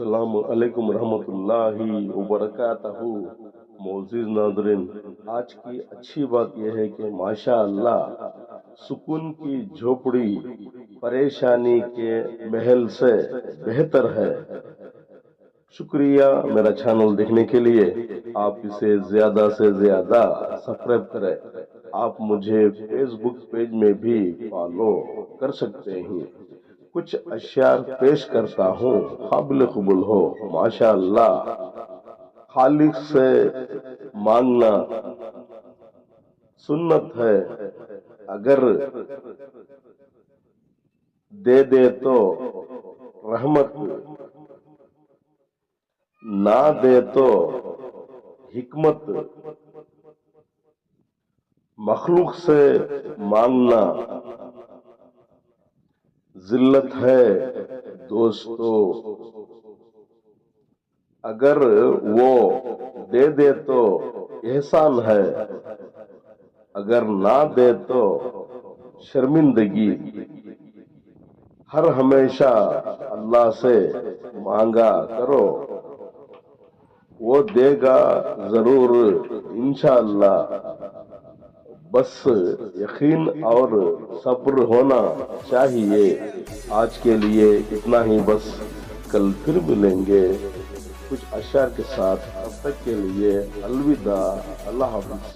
अस्सलाम वालेकुम रहमतुल्लाहि व बरकातहू। मोअज़्ज़िज़ नाज़रीन, आज की अच्छी बात यह है कि माशा अल्लाह सुकून की झोपड़ी परेशानी के महल से बेहतर है। शुक्रिया मेरा चैनल देखने के लिए। आप इसे ज्यादा से ज्यादा सब्सक्राइब करें। आप मुझे फेसबुक पेज में भी फॉलो कर सकते हैं। कुछ अश्यार पेश करता हूँ, काबिल कबूल हो। माशा अल्लाह, खालिक से मांगना सुन्नत है, अगर दे दे तो रहमत, ना दे तो हिकमत। मखलूक से मांगना जिल्लत है दोस्तों, अगर वो दे दे तो एहसान है, अगर ना दे तो शर्मिंदगी। हर हमेशा अल्लाह से मांगा करो, वो देगा जरूर इंशाअल्लाह। बस यकीन और सब्र होना चाहिए। आज के लिए इतना ही बस, कल फिर मिलेंगे कुछ अशार के साथ। तब तक के लिए अलविदा, अल्लाह हाफ़िज़।